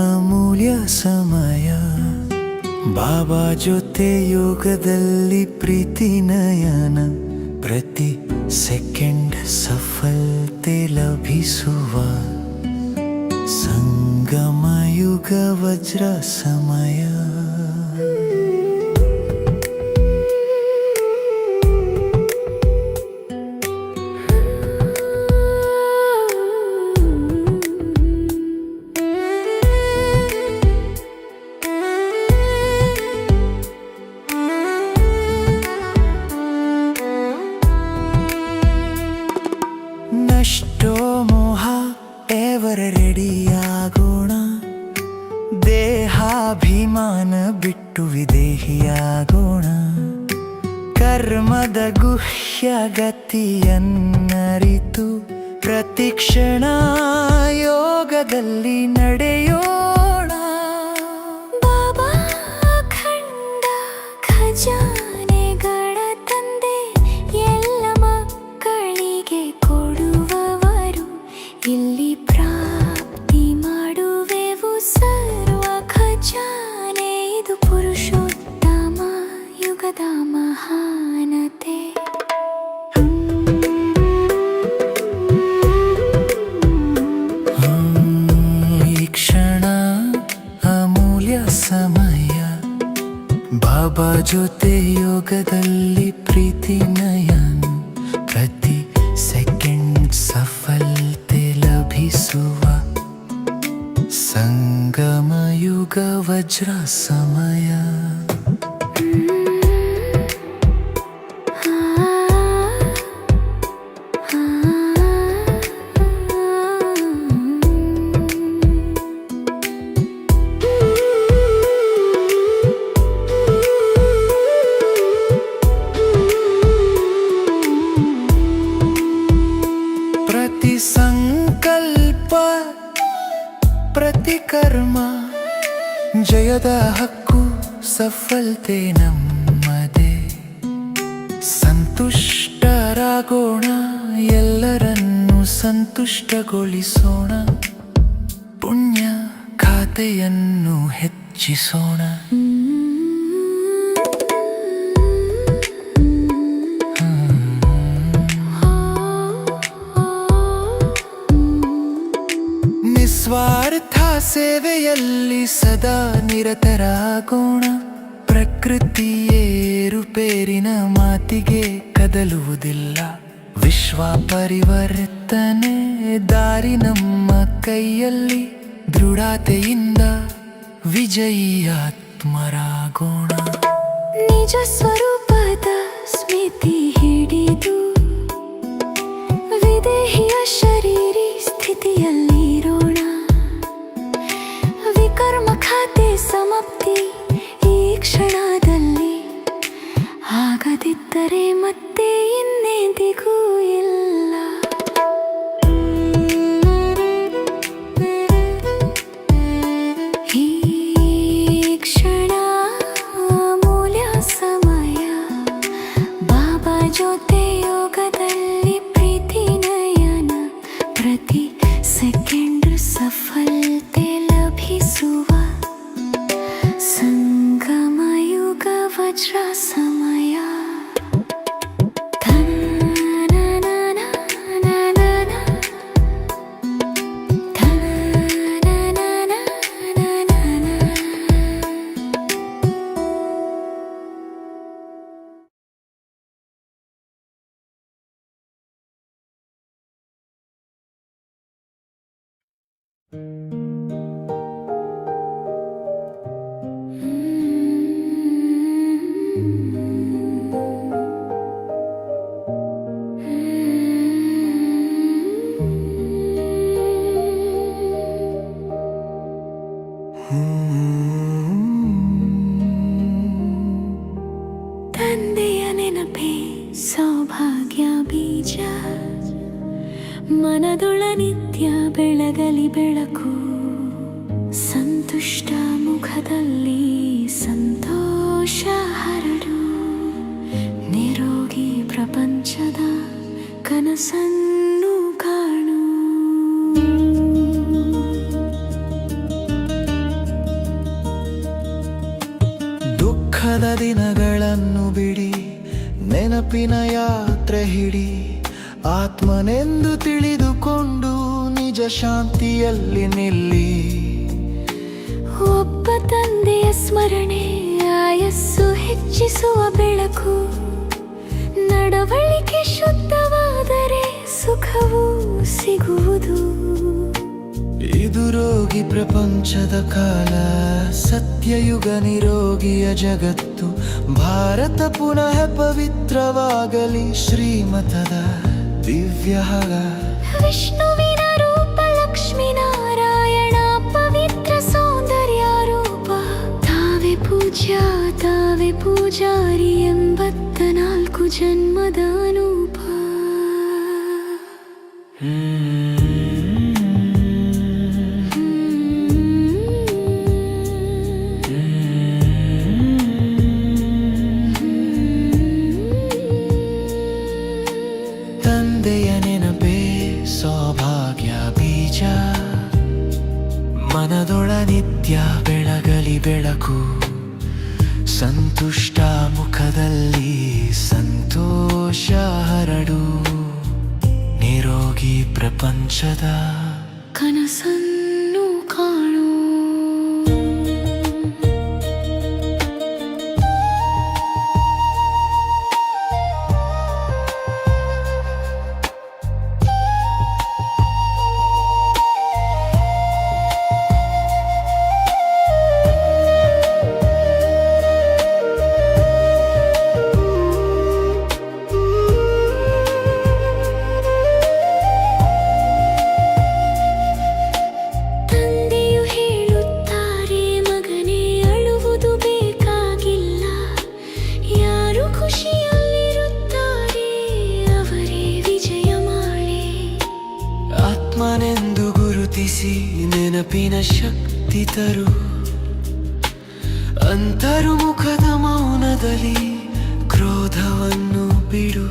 ಅಮೂಲ್ಯ ಸಮಯ ಬಾಬಾ ಜೊತೆ ಯೋಗದಲ್ಲಿ ಪ್ರೀತಿ ನಯನ ಪ್ರತಿ ಸೆಕೆಂಡ್ ಸಫಲತೆ ಲಭಿಸುವ ಸಂಗಮ ಯುಗ ವಜ್ರ ಸಮಯ. ನಷ್ಟೋ ಮೋಹ ಎವರ ರೆಡಿಯಾಗೋಣ, ದೇಹಾಭಿಮಾನ ಬಿಟ್ಟು ವಿದೇಹಿಯಾಗೋಣ, ಕರ್ಮದ ಗುಹ್ಯ ಗತಿಯನ್ನರಿತು ಪ್ರತಿಕ್ಷಣ ಯೋಗದಲ್ಲಿ ನಡೆಯೋಣ. ಬಾಬಾ ಖಂಡ ಖಜಾನೆಗಳ ತಂದೆ, ಎಲ್ಲ ಮಕ್ಕಳಿಗೆ ಕೊಡುವವರು, ಇಲ್ಲಿ ಪ್ರಾಪ್ತಿ ಮಾಡುವೆವು ಸರ್ವ ಖಜಾನೆ. ಇದು ಪುರುಷೋತ್ತಮ ಯುಗದ ಮಹಾನತೆ. ಈ ಕ್ಷಣ ಅಮೂಲ್ಯ ಸಮಯ ಬಾಬಾ ಜೊತೆ ಯೋಗದಲ್ಲಿ ಪ್ರೀತಿ ನಯನ ಪ್ರತಿ ಸೆಕೆಂಡ್ ಸಫಲತೆ ಲಭಿಸುವ ಸಂಗಮ ಯುಗ ವಜ್ರ ಸಮಯ. ಪ್ರತಿ ಸಂಕಲ್ಪ ಪ್ರತಿ ಕರ್ಮ ಜಯದ ಹಕ್ಕು, ಸಫಲತೆ ನಮ್ಮದೇ. ಸಂತುಷ್ಟರಾಗೋಣ, ಎಲ್ಲರನ್ನೂ ಸಂತುಷ್ಟಗೊಳಿಸೋಣ, ಪುಣ್ಯ ಖಾತೆಯನ್ನು ಹೆಚ್ಚಿಸೋಣ. ನಿಸ್ವಾರ್ಥ ಸೇವೆಯಲ್ಲಿ ಸದಾ ನಿರತರಾಗೋಣ, ಪ್ರಕೃತಿಯೇ ಏರುಪೇರಿನ ಮಾತಿಗೆ ಕದಲುವುದಿಲ್ಲ, ವಿಶ್ವ ಪರಿವರ್ತನೆ ದಾರಿ ನಮ್ಮ ಕೈಯಲ್ಲಿ, ದೃಢತೆಯಿಂದ ವಿಜಯಿಯಾತ್ಮರಾಗೋಣ. ನಿಜ ಸ್ವರೂಪದ ಸ್ಮಿತಿ ಹಿಡಿದು ವಿದೇಹಿಯ ಶರೀರಿ ಸ್ಥಿತಿಯಲ್ಲಿರೋಣ, ವಿಕರ್ಮ ಖಾತೆ ಸಮಾಪ್ತಿ ಈ ಕ್ಷಣದಲ್ಲಿ, ಆಗದಿದ್ದರೆ ಮತ್ತೆ ಇನ್ನೆಂದಿಗೂ ಇಲ್ಲ. ಈ ಕ್ಷಣ ಅಮೂಲ್ಯ ಸಮಯ ಬಾಬಾ ಜೊತೆ ಯೋಗದಲ್ಲಿ ಪ್ರೀತಿ ನಯನ ಪ್ರತಿ ಸೆಕೆಂಡ್ ಸಫಲತೆ ಲಭಿಸುವ ಸಂಗಮ ಯುಗ ವಜ್ರ ಸಮಯ. ತಂದೆಯ ನೆನಪೇ ಸೌಭಾಗ್ಯ ಬೀಜ, ಮನದೊಳ ನಿತ್ಯ ಬೆಳಗಲಿ ಬೆಳಕು, ಸಂತುಷ್ಟ ಮುಖದಲ್ಲಿ ಸಂತೋಷ ಹರಡು, ನಿರೋಗಿ ಪ್ರಪಂಚದ ಕನಸನ್ನು. ದುಃಖದ ದಿನಗಳನ್ನು ಬಿಡಿ, ನೆನಪಿನ ಯಾತ್ರೆ ಹಿಡಿ. ಆತ್ಮನೆಂದು ತಿಳಿದುಕೊಂಡು ನಿಜ ಶಾಂತಿಯಲ್ಲಿ ನಿಲ್ಲಿ. ಒಬ್ಬ ತಂದೆಯ ಸ್ಮರಣೆ ಆಯಸ್ಸು ಹೆಚ್ಚಿಸುವ ಬೆಳಕು. ನಡವಳಿಕೆ ಶುದ್ಧವಾದರೆ ಸುಖವೂ ಸಿಗುವುದು. ಇದು ರೋಗಿ ಪ್ರಪಂಚದ ಕಾಲ, ಸತ್ಯಯುಗ ನಿರೋಗಿಯ ಜಗತ್ತು. ಭಾರತ ಪುನಃ ಪವಿತ್ರವಾಗಲಿ, ಶ್ರೀಮತದ ದಿವ್ಯ ಹಗ. ವಿಷ್ಣುವಿನ ರೂಪ ಲಕ್ಷ್ಮೀನಾರಾಯಣ, ಪವಿತ್ರ ಸೌಂದರ್ಯ ರೂಪ. ತಾವೇ ಪೂಜ್ಯ ತಾವೇ ಪೂಜಾರಿ, 84 ಜನ್ಮದ ಅನೂಪ. ತಂದೆಯ ನೆನಪೇ ಸೌಭಾಗ್ಯ ಬೀಜ, ಮನದೊಳ ನಿತ್ಯ ಬೆಳಗಲಿ ಬೆಳಕು. ಸಂತುಷ್ಟ ಮುಖದಲ್ಲಿ ಸಂತೋಷ ಹರಡು, ನಿರೋಗಿ ಪ್ರಪಂಚದ ಕನಸನ್ನು ಕಾಣು. ಆತ್ಮನೆಂದು ಗುರುತಿಸಿ ನೆನಪಿನ ಶಕ್ತಿ ತರು. ಅಂತರ್ಮುಖದ ಮೌನದಲ್ಲಿ ಕ್ರೋಧವನ್ನು ಬಿಡು.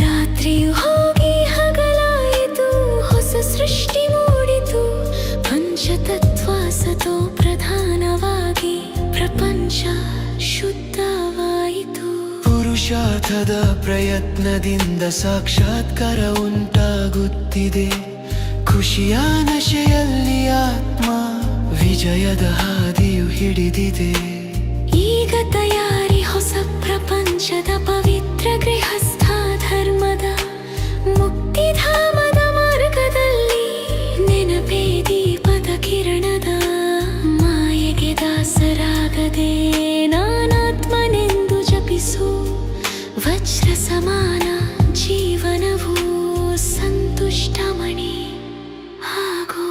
ರಾತ್ರಿಯು ಹೋಗಿ ಹಗಲಾಯಿತು, ಹೊಸ ಸೃಷ್ಟಿ ಮೂಡಿತು. ಪಂಚತತ್ವ ಸತೋ ಪ್ರಧಾನವಾಗಿ ಪ್ರಪಂಚ ಶುದ್ಧವಾಯಿತು. ಪುರುಷಾರ್ಥದ ಪ್ರಯತ್ನದಿಂದ ಸಾಕ್ಷಾತ್ಕಾರ ಉಂಟಾಗುತ್ತಿದೆ. ಖುಷಿಯ ನಶೆಯಲ್ಲಿ ಆತ್ಮ ವಿಜಯದ ಹಾದಿಯು ಹಿಡಿದಿದೆ. ಈಗ ತಯಾರಿ ಹೊಸ ಪ್ರಪಂಚದ ಪವಿತ್ರ ಗೃಹಸ್ಥ ಧರ್ಮದ ಮುಕ್ತಿಧಾಮದ ಮಾರ್ಗದಲ್ಲಿ. ನೆನಪೇ ದೀಪದ ಕಿರಣದ ಮಾಯೆಗೆ ದಾಸರಾಗದೆ ನಾನಾತ್ಮನೆಂದು ಜಪಿಸು. ವಜ್ರ ಸಮಾನ ಜೀವನವು ಸಂತುಷ್ಟ ಮಣಿ ಆಗೋ.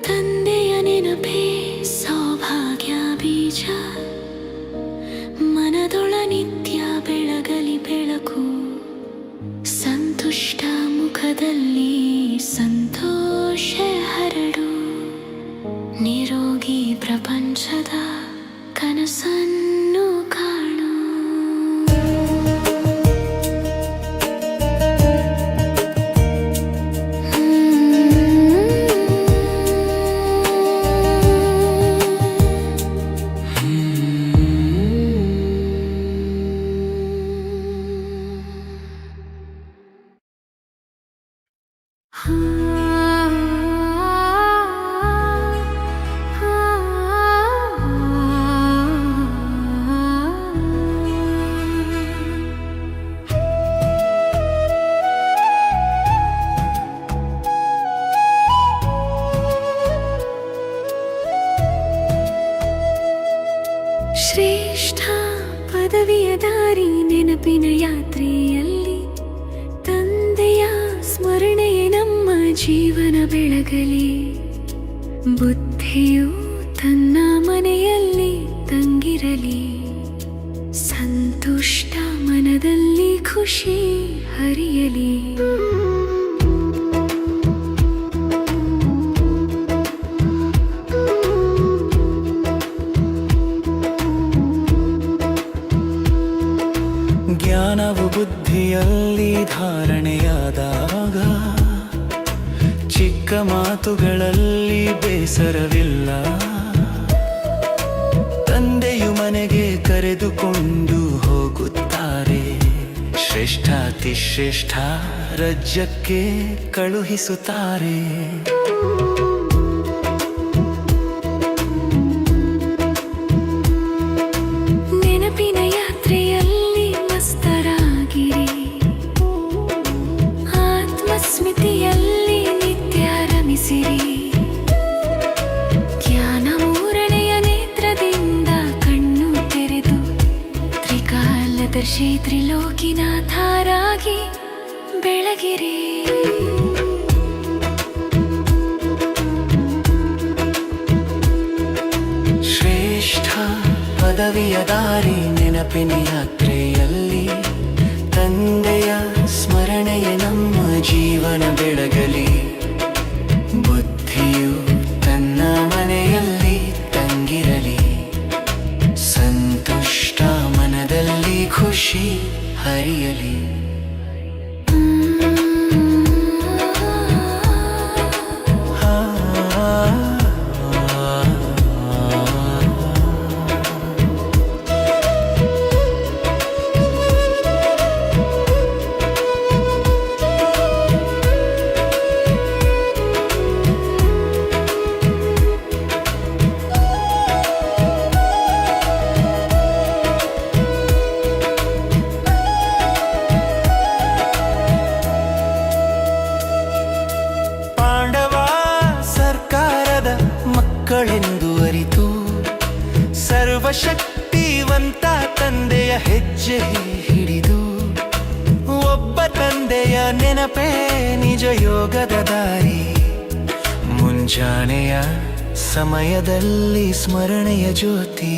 ತಂದೆಯ ನೆನಪೇ ಸೌಭಾಗ್ಯ ಬೀಜ, ಮನದೊಳ ನಿತ್ಯ ಬೆಳಗಲಿ ಬೆಳಕು. ಸಂತುಷ್ಟ ಮುಖದಲ್ಲಿ ಸಂತೋಷ ಹರಡು, ನಿರೋಗಿ ಪ್ರಪಂಚದ ಕನಸನ್ನು ಕಾಣು. ಶ್ರೇಷ್ಠ ಪದವಿಯ ದಾರಿ ನೆನಪಿನ ಯಾತ್ರೆಯಲ್ಲಿ ತಂದೆಯ ಸ್ಮರಣೆಯೇ ನಮ್ಮ ಜೀವನ ಬೆಳಗಲಿ. ಬುದ್ಧಿಯು ತನ್ನ ಮನೆಯಲ್ಲಿ ತಂಗಿರಲಿ. ಸಂತುಷ್ಟ ಮನದಲ್ಲಿ ಖುಷಿ ಹರಿಯಲಿ. ಮನದಲ್ಲಿ ಧಾರಣೆಯಾದಾಗ ಚಿಕ್ಕ ಮಾತುಗಳಲ್ಲಿ ಬೇಸರವಿಲ್ಲ. ತಂದೆಯು ಮನೆಗೆ ಕರೆದುಕೊಂಡು ಹೋಗುತ್ತಾರೆ, ಶ್ರೇಷ್ಠಾತಿ ಶ್ರೇಷ್ಠ ರಾಜ್ಯಕ್ಕೆ ಕಳುಹಿಸುತ್ತಾರೆ. ನೆನಪಿನ ಯಾತ್ರೆಯಲ್ಲಿ ಮಸ್ತರಾಗಿರಿ, ಆತ್ಮಸ್ಮಿತಿಯಲ್ಲಿ ನಿತ್ಯ ರಮಿಸಿರಿ. ಜ್ಞಾನ ಮೂರನೆಯ ನೇತ್ರದಿಂದ ಕಣ್ಣು ತೆರೆದು ತ್ರಿಕಾಲದರ್ಶಿ ತ್ರಿಲೋಕಿನಾಥರಾಗಿ ಬೆಳಗಿರಿ. ಶ್ರೇಷ್ಠ ಪದವಿಯ ದಾರಿ ನೆನಪಿನ ಯಾತ್ರೆಯಲ್ಲಿ ತಂದೆಯ ಸ್ಮರಣೆಯ ನಮ್ಮ ಜೀವನ ಬೆಳಗಲಿ. ಬುದ್ಧಿಯು ತನ್ನ ಮನೆಯಲ್ಲಿ ತಂಗಿರಲಿ, ಸಂತುಷ್ಟ ಮನದಲ್ಲಿ ಖುಷಿ ಹರಿಯಲಿ. ಮಕ್ಕಳೆಂದು ಅರಿತು ಸರ್ವಶಕ್ತಿವಂತ ತಂದೆಯ ಹೆಜ್ಜೆ ಹಿಡಿದು, ಒಬ್ಬ ತಂದೆಯ ನೆನಪೇ ನಿಜ ಯೋಗದ ದಾರಿ. ಮುಂಜಾನೆಯ ಸಮಯದಲ್ಲಿ ಸ್ಮರಣೆಯ ಜ್ಯೋತಿ.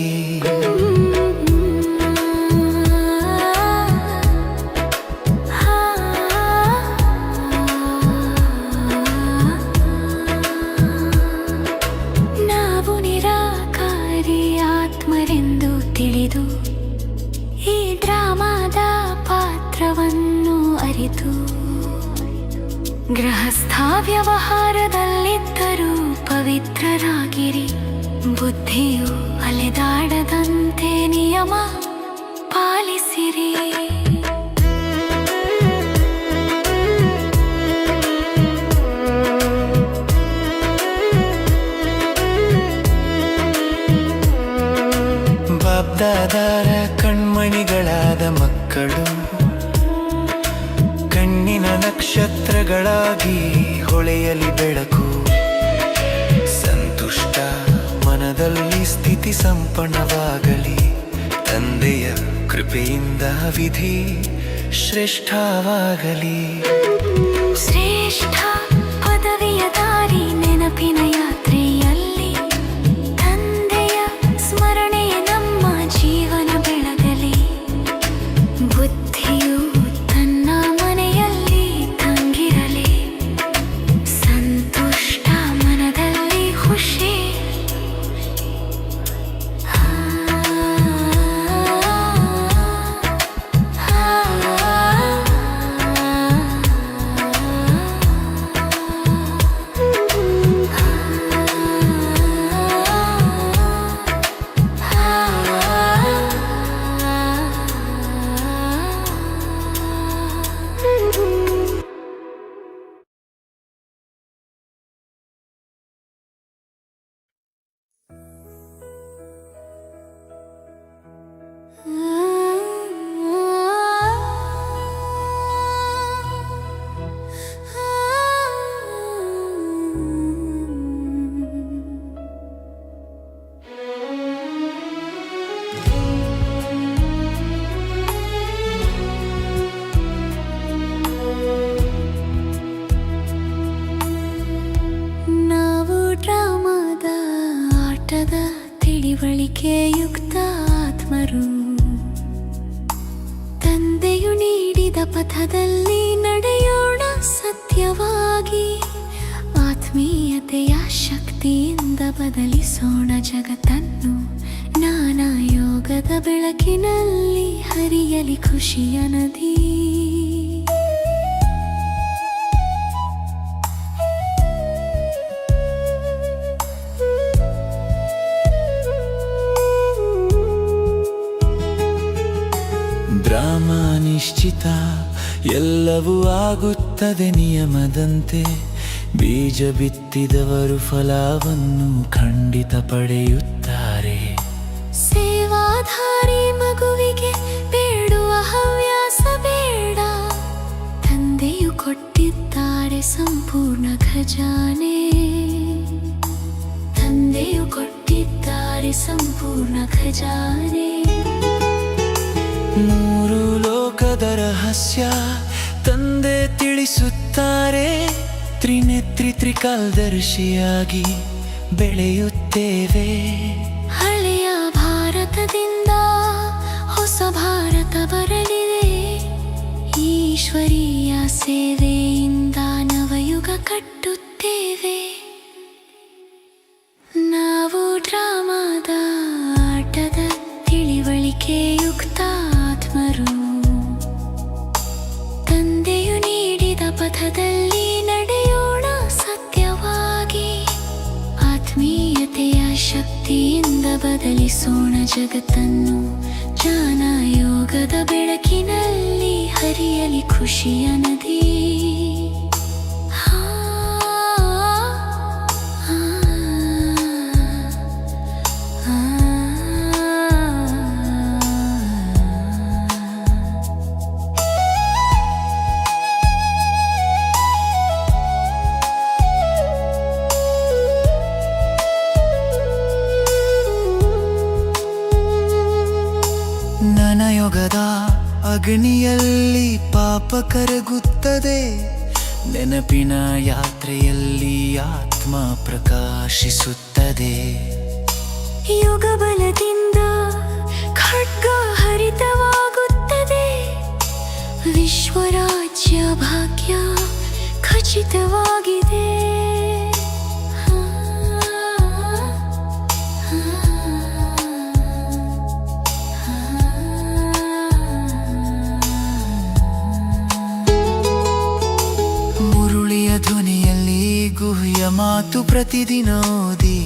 ತಿಳಿದು ಈ ಡ್ರಾಮಾದ ಪಾತ್ರವನ್ನು ಅರಿತು, ಗೃಹಸ್ಥ ವ್ಯವಹಾರದಲ್ಲಿದ್ದರೂ ಪವಿತ್ರರಾಗಿರಿ. ಬುದ್ಧಿಯು ಅಲೆದಾಡದಂತೆ ನಿಯಮ ಪಾಲಿಸಿರಿ. ಬಾಬ್ದಾದರ ಕಣ್ಮಣಿಗಳಾದ ಮಕ್ಕಳು ಕಣ್ಣಿನ ನಕ್ಷತ್ರಗಳಾಗಿ ಹೊಳೆಯಲಿ ಬೆಳಕು. ಸಂತುಷ್ಟ ಮನದಲ್ಲಿ ಸ್ಥಿತಿ ಸಂಪನ್ನವಾಗಲಿ. ತಂದೆಯ ಕೃಪೆಯಿಂದ ವಿಧಿ ಶ್ರೇಷ್ಠವಾಗಲಿ. ಶ್ರೇಷ್ಠ ಪದವಿಯ ದಾರಿ ನೆನಪಿನ ಯಾತ್ರೆಯಲ್ಲಿ ತಂದೆಯ ಸ್ಮರಣೆಯ ನಮ್ಮ ಜೀವನ ಬೆಳಗಲಿ. ಬುದ್ಧಿಯು ತನ್ನ ಮನೆಯಲ್ಲಿ ತಂಗಿರಲಿ, ಸಂತುಷ್ಟ ಮನದಲ್ಲಿ ಖುಷಿ. ತಿಳಿವಳಿಕೆಯುಕ್ತ ಆತ್ಮರು ತಂದೆಯು ನೀಡಿದ ಪಥದಲ್ಲಿ ನಡೆಯೋಣ ಸತ್ಯವಾಗಿ. ಆತ್ಮೀಯತೆಯ ಶಕ್ತಿಯಿಂದ ಬದಲಿಸೋಣ ಜಗತ್ತನ್ನು. ನಾನಾ ಯೋಗದ ಬೆಳಕಿನಲ್ಲಿ ಹರಿಯಲಿ ಖುಷಿಯ ನದಿ. ಖಚಿತ, ಎಲ್ಲವೂ ಆಗುತ್ತದೆ ನಿಯಮದಂತೆ. ಬೀಜ ಬಿತ್ತಿದವರು ಫಲವನ್ನು ಖಂಡಿತ ಪಡೆಯುತ್ತಾರೆ. ಸೇವಾಧಾರಿ ಮಗುವಿಗೆ ಬೇಡುವ ಹವ್ಯಾಸ ಬೇಡ, ತಂದೆಯು ಕೊಟ್ಟಿದ್ದಾರೆ ಸಂಪೂರ್ಣ ಖಜಾನೆ. ತಂದೆಯು ಕೊಟ್ಟಿದ್ದಾರೆ ಸಂಪೂರ್ಣ ಖಜಾನೆ. ಮೂರು ಲೋಕದ ರಹಸ್ಯ ತಂದೆ ತಿಳಿಸುತ್ತಾರೆ. ತ್ರಿನೇತ್ರಿ ತ್ರಿಕಾಲ್ದರ್ಶಿಯಾಗಿ ಬೆಳೆಯುತ್ತೇವೆ. ಹಳೆಯ ಭಾರತದಿಂದ ಹೊಸ ಭಾರತ ಬರಲಿದೆ. ಈಶ್ವರೀಯ ಸೇವೆಯಿಂದ ನವಯುಗ ಕಟ್ಟುತ್ತೇವೆ. ನಾವು ಡ್ರಾಮಾದ ಆಟದ ತಿಳಿವಳಿಕೆಯುಕ್ತ ಆತ್ಮರು. ತಂದೆಯು ನೀಡಿದ ಪಥದಲ್ಲಿ ನಡೆಯೋಣ ಸತ್ಯವಾಗಿ. ಆತ್ಮೀಯತೆಯ ಶಕ್ತಿಯಿಂದ ಬದಲಿಸೋಣ ಜಗತ್ತನ್ನು. ಜ್ಞಾನ ಯೋಗದ ಬೆಳಕಿನಲ್ಲಿ ಹರಿಯಲಿ ಖುಷಿಯ ನದಿ. ನನಯೊಗದ ಅಗ್ನಿಯಲ್ಲಿ ಪಾಪ ಕರಗುತ್ತದೆ. ನೆನಪಿನ ಯಾತ್ರೆಯಲ್ಲಿ ಆತ್ಮ ಪ್ರಕಾಶಿಸುತ್ತದೆ. ಯೋಗ ಬಲದಿಂದ ಖಡ್ಗ ಹರಿತವಾಗುತ್ತದೆ. ವಿಶ್ವರಾಜ್ಯ ಭಾಗ್ಯ ಖಚಿತವಾಗಿದೆ. ಧ್ವನಿಯಲ್ಲಿ ಗುಹ್ಯ ಮಾತು ಪ್ರತಿದಿನ ಓದಿ.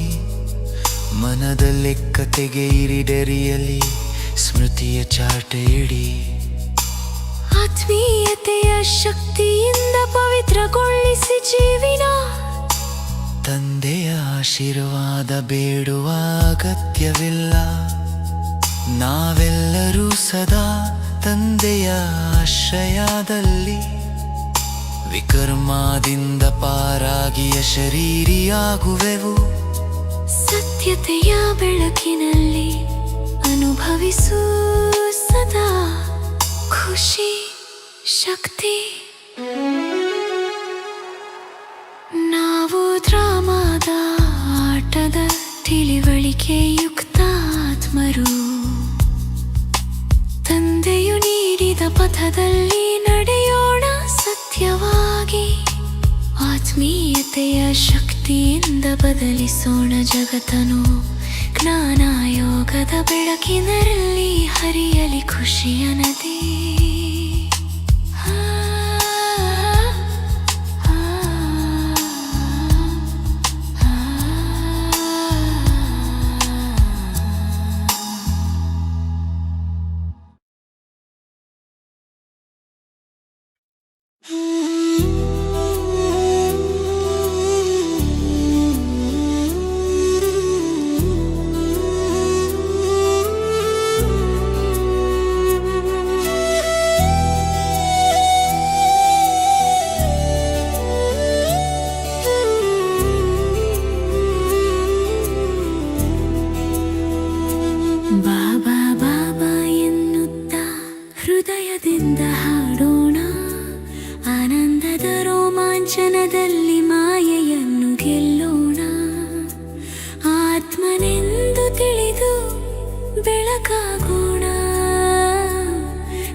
ಮನದ ಲೆಕ್ಕ ತೆಗೆಯಿರಿ ಡರಿಯಲ್ಲಿ ಸ್ಮೃತಿಯ ಚಾಟ ಇಡಿ. ಆತ್ಮೀಯತೆಯ ಶಕ್ತಿಯಿಂದ ಪವಿತ್ರಗೊಳಿಸಿ ಜೀವಿನ. ತಂದೆಯ ಆಶೀರ್ವಾದ ಬೇಡುವ ಅಗತ್ಯವಿಲ್ಲ. ನಾವೆಲ್ಲರೂ ಸದಾ ತಂದೆಯ ಆಶ್ರಯದಲ್ಲಿ. ವಿಕರ್ಮದಿಂದ ಪಾರಾಗಿಯ ಶರೀರಿಯಾಗುವೆವು. ಸತ್ಯತೆಯ ಬೆಳಕಿನಲ್ಲಿ ಅನುಭವಿಸು ಸದಾ ಖುಷಿ ಶಕ್ತಿ. ನಾವು ಡ್ರಾಮಾದ ಆಟದ ತಿಳಿವಳಿಕೆಯುಕ್ತ ಆತ್ಮರು. ತಂದೆಯು ನೀಡಿದ ಪಥದಲ್ಲಿ ನಡೆಯೋಣ ಸತ್ಯವಾಗಿ. ಆತ್ಮೀಯತೆಯ ಶಕ್ತಿಯಿಂದ ಬದಲಿಸೋಣ ಜಗತ್ತನ್ನು. ಜ್ಞಾನ ಯೋಗದ ಬೆಳಕಿನಲ್ಲಿ ಹರಿಯಲಿ ಖುಷಿಯ ನದಿ. ಬಾಬಾ ಬಾಬಾ ಎನ್ನುತ್ತಾ ಹೃದಯದಿಂದ ಹಾಡೋಣ. ಆನಂದದ ರೋಮಾಂಚನದಲ್ಲಿ ಮಾಯೆಯನ್ನು ಗೆಲ್ಲೋಣ. ಆತ್ಮನೆಂದು ತಿಳಿದು ಬೆಳಕಾಗೋಣ.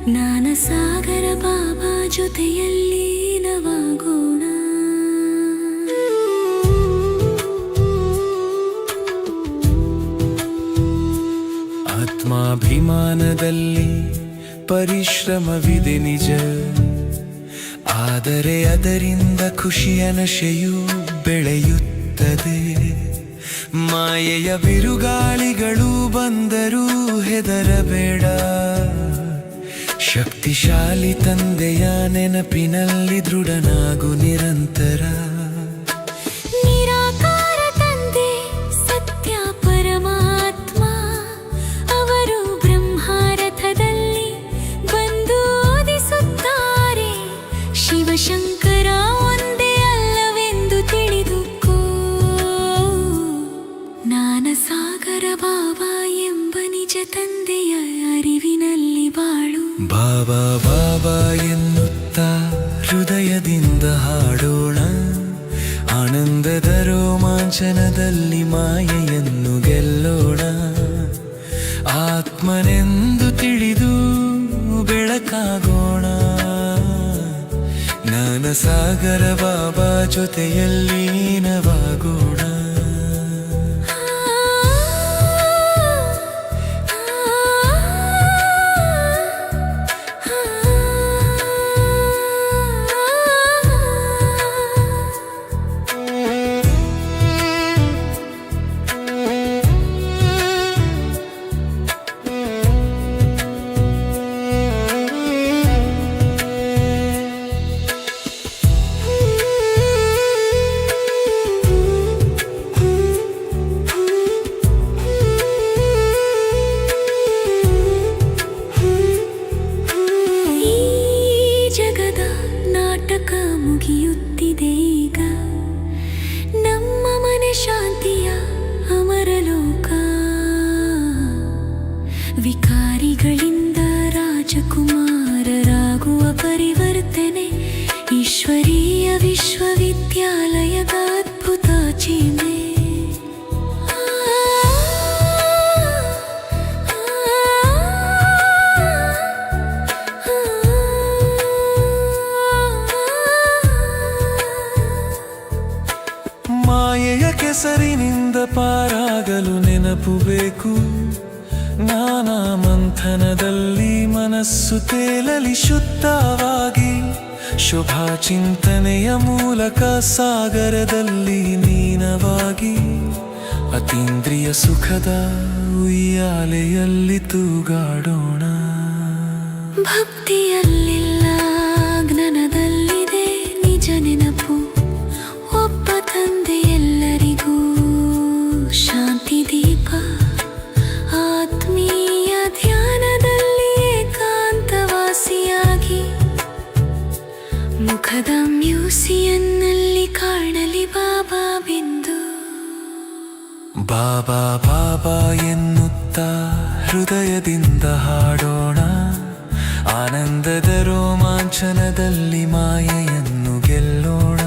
ಜ್ಞಾನ ಸಾಗರ ಬಾಬಾ ಜೊತೆಯಲ್ಲಿ ಲೀನವಾಗೋಣ. ಆತ್ಮಾಭಿಮಾನದಲ್ಲಿ ಪರಿಶ್ರಮವಿದೆ ನಿಜ. ಆದರೆ ಅದರಿಂದ ಖುಷಿಯ ನಶೆಯು ಬೆಳೆಯುತ್ತದೆ. ಮಾಯೆಯ ಬಿರುಗಾಳಿಗಳು ಬಂದರೂ ಹೆದರಬೇಡ. ಶಕ್ತಿ ಶಕ್ತಿಶಾಲಿ ತಂದೆಯ ನೆನಪಿನಲ್ಲಿ ದೃಢನಾಗು ನಿರಂತರ. ನಿರಾಕಾರ ತಂದೆ ಸತ್ಯ ಪರಮಾತ್ಮ, ಅವರು ಬ್ರಹ್ಮರಥದಲ್ಲಿ ಬಂದು ಓದಿಸುತ್ತಾರೆ. ಶಿವಶಂಕರ ಒಂದೇ ಅಲ್ಲವೆಂದು ತಿಳಿದುಕೋ. ಜ್ಞಾನಸಾಗರ ಬಾಬಾ ಎಂಬ ನಿಜ ತಂದೆಯ ಅರಿವಿನಲ್ಲಿ ಬಾಳು. ಬಾಬಾ ಬಾಬಾ ಎನ್ನುತ್ತಾ ಹೃದಯದಿಂದ ಹಾಡೋಣ. ಆನಂದದ ರೋಮಾಂಚನದಲ್ಲಿ ಮಾಯೆಯನ್ನು ಗೆಲ್ಲೋಣ. ಆತ್ಮನೆಂದು ತಿಳಿದು ಬೆಳಕಾಗೋಣ. ಜ್ಞಾನಸಾಗರ ಬಾಬಾ ಜೊತೆಯಲ್ಲಿ ಲೀನವಾಗೋಣ. ಮುಗಿಯುತ್ತಿದೆ ಈಗ ನಮ್ಮ ಮನೆ ಶಾಂತಿಯ ಅಮರಲೋಕ. ವಿಕಾರಿಗಳಿಂದ ರಾಜಕುಮಾರರಾಗುವ ಪರಿವರ್ತನೆ ಈಶ್ವರೀಯ ವಿಶ್ವವಿದ್ಯಾಲಯದ ಅದ್ಭುತ ಚಿಹ್ನೆ. ಮಾಯೆಯ ಕೆಸರಿನಿಂದ ಪಾರಾಗಲು ನೆನಪು ಬೇಕು. ನಾನಾ ಮಂಥನದಲ್ಲಿ ಮನಸ್ಸು ತೇಲಲಿ ಶುದ್ಧವಾಗಿ. ಶುಭಾ ಚಿಂತನೆಯ ಮೂಲಕ ಸಾಗರದಲ್ಲಿ ಲೀನವಾಗಿ. ಅತೀಂದ್ರಿಯ ಸುಖದ ಉಯ್ಯಾಲೆಯಲ್ಲಿ ತೂಗಾಡೋಣ. ಭಕ್ತಿಯಲ್ಲಿಲ್ಲ, ಜ್ಞಾನದಲ್ಲಿದೆ ನಿಜ ನೆನಪು. ಒಬ್ಬ ತಂದೆ ಎಲ್ಲರಿಗೂ ಶಾಂತಿ ದೀಪ. ಆತ್ಮೀಯ ಧ್ಯಾನದಲ್ಲಿ ಏಕಾಂತವಾಸಿಯಾಗಿ ಮುಖದ ಮ್ಯೂಸಿಯನ್ನಲ್ಲಿ ಕಾಣಲಿ ಬಾಬಾ ಬಿಂದು. ಬಾಬಾ ಬಾಬಾ ಎನ್ನುತ್ತಾ ಹೃದಯದಿಂದ ಹಾಡೋಣ. ಆನಂದದ ರೋಮಾಂಚನದಲ್ಲಿ ಮಾಯೆಯನ್ನು ಗೆಲ್ಲೋಣ.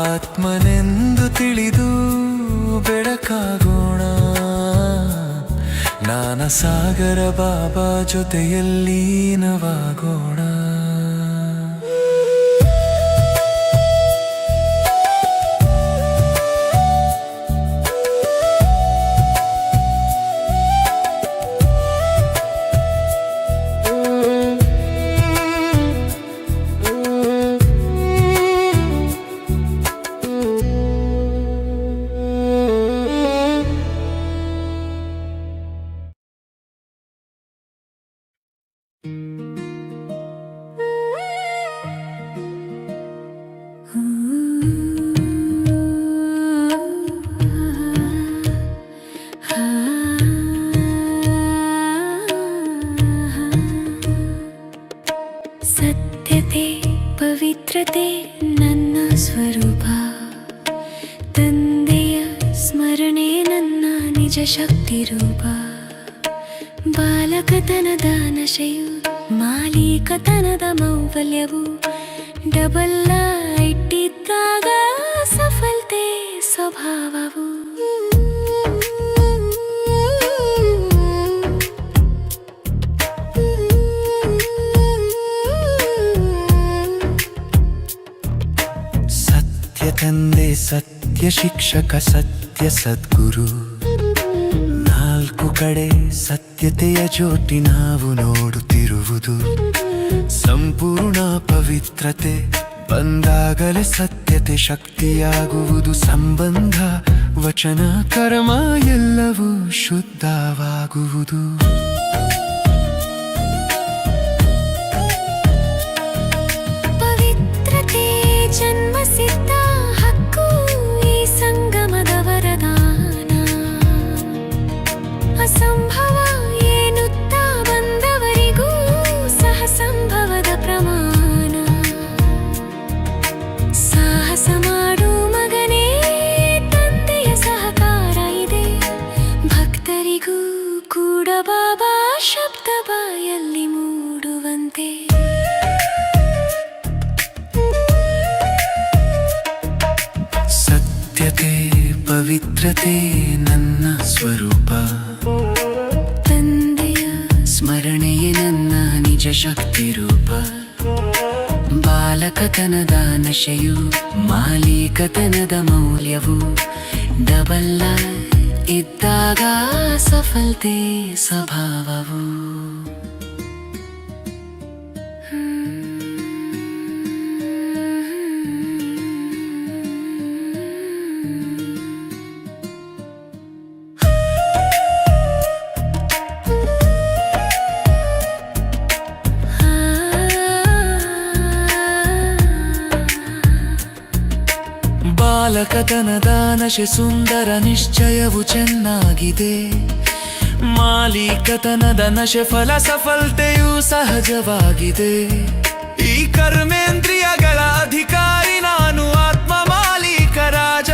ಆತ್ಮನೆಂದು ತಿಳಿದು ಬೆಳಕಾಗೋಣ. ಜ್ಞಾನಸಾಗರ ಬಾಬಾ ಜೊತೆಯಲ್ಲಿ ಲೀನವಾಗೋಣ. ಸತ್ಯತೆ ಪವಿತ್ರತೆ ನನ್ನ ಸ್ವರೂಪ. ತಂದೆಯ ಸ್ಮರಣೆ ನನ್ನ ನಿಜ ಶಕ್ತಿ ರೂಪ. ಬಾಲಕತನದ ನಶೆಯು ಮಾಲೀಕತನದ ಮೌಲ್ಯವು. ಡಬಲ್ ಇಟ್ಟಿದ್ದಾಗ ಸಫಲತೆ ಸ್ವಭಾವವು. ಸತ್ಯ ತಂದೆ, ಸತ್ಯ ಶಿಕ್ಷಕ, ಸತ್ಯ ಸದ್ಗುರು. ನಾಲ್ಕು ಕಡೆ ಸತ್ಯತೆಯ ಜ್ಯೋತಿ ನಾವು ನೋಡುತ್ತಿರುವುದು. ಸಂಪೂರ್ಣ ಪವಿತ್ರತೆ ಬಂದಾಗಲೇ ಸತ್ಯತೆ ಶಕ್ತಿಯಾಗುವುದು. ಸಂಬಂಧ ವಚನ ಕರ್ಮ ಎಲ್ಲವೂ ಶುದ್ಧವಾಗುವುದು. ಪವಿತ್ರತೆ ನನ್ನ ಸ್ವರೂಪ, ತಂದೆಯ ಸ್ಮರಣೆಯೇ ನನ್ನ ನಿಜ ಶಕ್ತಿ ರೂಪ. ಬಾಲಕತನದ ನಶೆಯು ಮಾಲೀಕತನದ ಮೌಲ್ಯವು, ಡಬಲ್ ಇದ್ದಾಗ ಸಫಲತೆ ಸ್ವಭಾವವು. ಬಾಲಕತನದ ನಶೆ ಸುಂದರ ನಿಶ್ಚಯವು ಚೆನ್ನಾಗಿದೆ, ಮಾಲೀಕತನದ ನಶೆ ಫಲ ಸಫಲತೆಯು ಸಹಜವಾಗಿದೆ. ಈ ಕರ್ಮೇಂದ್ರಿಯಗಳ ಅಧಿಕಾರಿ ನಾನು, ಆತ್ಮ ಮಾಲೀಕ ರಾಜ,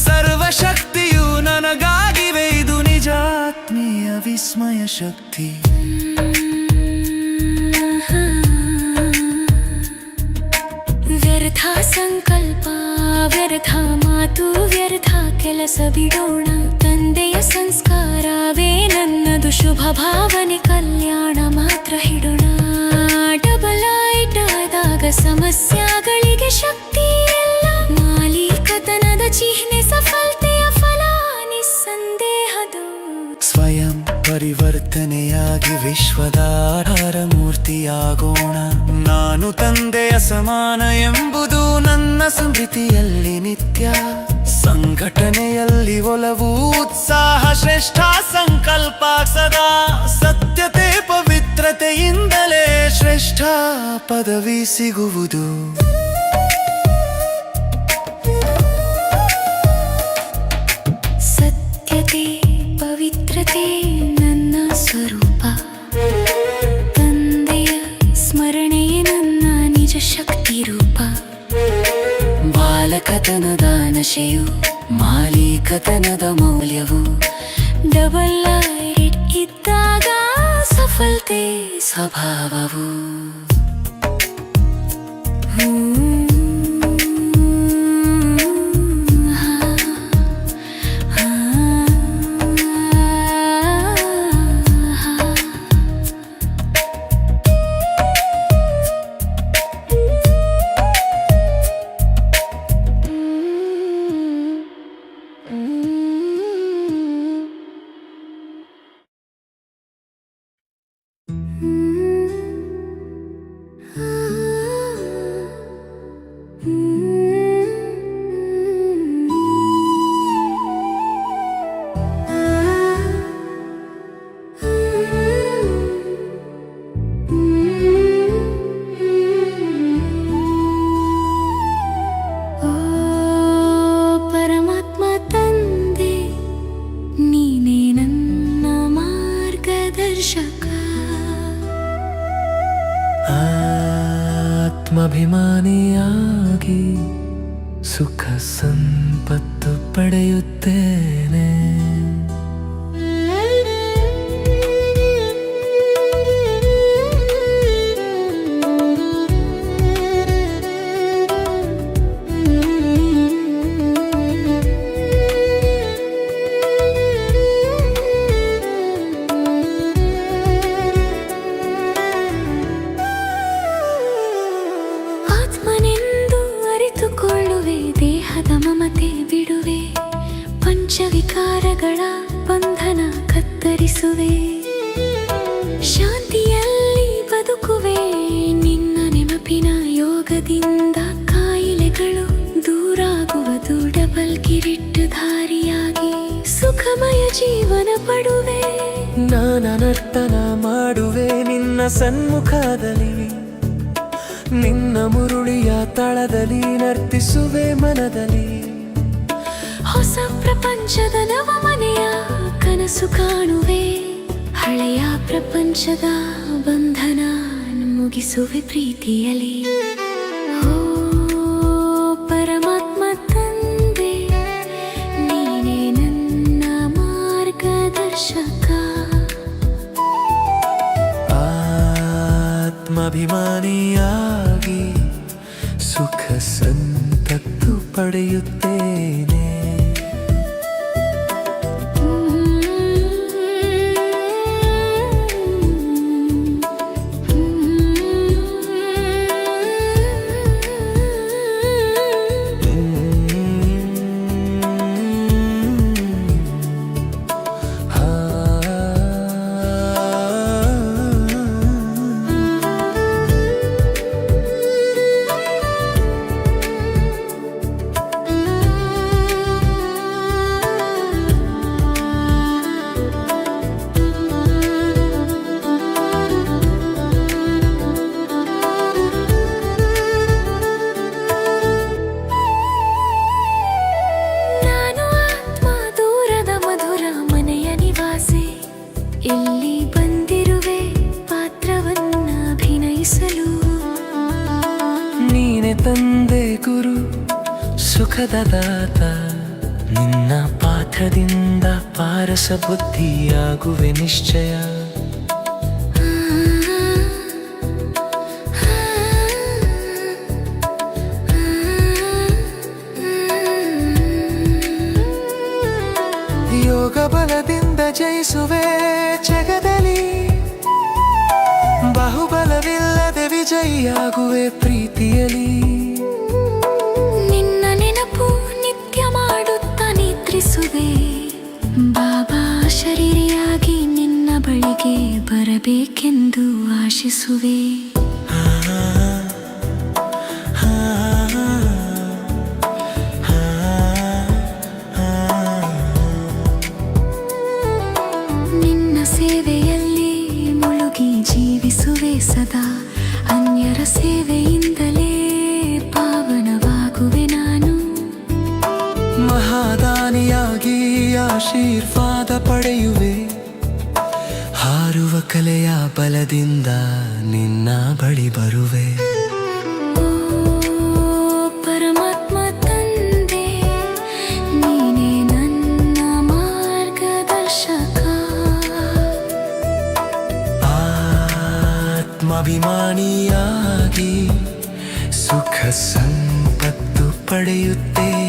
ಸರ್ವಶಕ್ತಿಯು ನನಗಾಗಿವೆ, ಇದು ನಿಜ ಆತ್ಮೀಯ ವಿಸ್ಮಯ ಶಕ್ತಿ. ವ್ಯರ್ಥ ಸಂಕಲ್ಪ, ವ್ಯರ್ಥ ಮಾತು, ವ್ಯರ್ಥ ಕೆಲಸ ಬಿಡೋಣ. ತಂದೆಯ ಸಂಸ್ಕಾರವೇ ನನ್ನದು, ಶುಭ ಭಾವನೆ ಕಲ್ಯಾಣ ಮಾತ್ರ ಹಿಡೋಣ. ಡಬಲ್ ಐಟ್ ಆದಾಗ ಸಮಸ್ಯೆಗಳಿಗೆ ಶಕ್ತಿ ಇಲ್ಲ, ಮಾಲೀಕತನದ ಚಿಹ್ನೆ ಸಫಲತೆಯ ಫಲ ನಿಸ್ಸಂದೇಹದು. ಸ್ವಯಂ ಪರಿವರ್ತನೆಯಾಗಿ ವಿಶ್ವದ ಆಧಾರ ಮೂರ್ತಿಯಾಗೋಣ. ನಾನು ತಂದೆಯ ಸಮಾನ ಎಂಬುದು ನನ್ನ ಸ್ಮೃತಿಯಲ್ಲಿ ನಿತ್ಯ. ಸಂಘಟನೆಯಲ್ಲಿ ಒಲವು ಉತ್ಸಾಹ ಶ್ರೇಷ್ಠ ಸಂಕಲ್ಪ ಸದಾ. ಸತ್ಯತೆ ಪವಿತ್ರತೆಯಿಂದಲೇ ಶ್ರೇಷ್ಠ ಪದವಿ ಸಿಗುವುದು. ಸತ್ಯತೆ ಪವಿತ್ರತೆ ನನ್ನ ಸ್ವರೂಪ, ತಂದೆಯ ಸ್ಮರಣೆಯೇ ನನ್ನ ನಿಜ ಶಕ್ತಿ ರೂಪ. ಬಾಲಕತನದ ನಶೆಯು ಮಾಲೀಕತನದ ಮೌಲ್ಯವು, ಡಬಲ್ ಐಟ್ ಇದ್ದಾಗ ಸಫಲತೆ ಸ್ವಭಾವವು. ಆತ್ಮಾಭಿಮಾನಿಯಾಗಿ ಸುಖ ಸಂಪತ್ತು ಪಡೆಯುತ್ತೇನೆ. ಮಮತೆ ಬಿಡುವೆ, ಪಂಚವಿಕಾರಗಳ ಬಂಧನ ಕತ್ತರಿಸುವೆ. ಶಾಂತಿಯಲ್ಲಿ ಬದುಕುವೆ, ನಿನ್ನ ನೆನಪಿನ ಯೋಗದಿಂದ ಕಾಯಿಲೆಗಳು ದೂರಾಗುವುದು. ಡಬಲ್ ಕಿರೀಟಧಾರಿಯಾಗಿ ಸುಖಮಯ ಜೀವನ ಪಡುವೆ. ನಾನರ್ತನ ಮಾಡುವೆ ನಿನ್ನ ಸನ್ಮುಖದಲ್ಲಿ, ನಿನ್ನ ಮುರುಳಿಯ ತಳದಲ್ಲಿ ನರ್ತಿಸುವೆ ಮನದಲ್ಲಿ. ಹೊಸ ಪ್ರಪಂಚದ ನವ ಮನೆಯ ಕನಸು ಕಾಣುವೆ, ಹಳೆಯ ಪ್ರಪಂಚದ ಬಂಧನ ಮುಗಿಸುವೆ ಪ್ರೀತಿಯಲ್ಲಿ. ಓ ಪರಮಾತ್ಮ ತಂದೆ, ನೀನೇ ನನ್ನ ಮಾರ್ಗದರ್ಶಕ. ಆತ್ಮಾಭಿಮಾನಿಯಾಗಿ ಸುಖ ಸಂಪತ್ತು ಪಡೆಯುತ್ತೇನೆ. ಸುಖದ ದಾತ ನಿನ್ನ ಪಾಠದಿಂದ ಪಾರಸ ಬುದ್ಧಿಯಾಗುವೆ ನಿಶ್ಚಯ. ಯೋಗ ಬಲದಿಂದ ಜಯಿಸುವೆ ಜಗದಲ್ಲಿ, ಬಾಹುಬಲವಿಲ್ಲದೆ ವಿಜಯಿಯಾಗುವೆ ಪ್ರೀತಿಯಲಿ. ನಿನ್ನ ನೆನಪು ನಿತ್ಯ ಮಾಡುತ್ತಾ ನಿದ್ರಿಸುವೆ, ಬಾಬಾ ಶರೀರಿಯಾಗಿ ನಿನ್ನ ಬಳಿಗೆ ಬರಬೇಕೆಂದು ಆಶಿಸುವೆ. ನಿನ್ನ ಸೇವೆಯಲ್ಲಿ ಮುಳುಗಿ ಜೀವಿಸುವೆ ಸದಾ, ಅನ್ಯರ ಸೇವೆಯಿಂದಲೇ ಪಾವನವಾಗುವೆ ನಾನು. ಮಹಾದಾನಿಯಾಗಿ ಆಶೀರ್ವಾದ ಪಡೆಯುವೆ, ಹಾರುವ ಕಲೆಯ ಬಲದಿಂದ ನಿನ್ನ ಬಳಿ ಬರುವೆ. ಓ ಪರಮಾತ್ಮ ತಂದೆ, ನೀನೇ ನನ್ನ ಮಾರ್ಗದರ್ಶಕ. ಆತ್ಮಾಭಿಮಾನಿಯಾಗಿ ಸುಖ ಸಂಪತ್ತು ಪಡೆಯುತ್ತೇನೆ.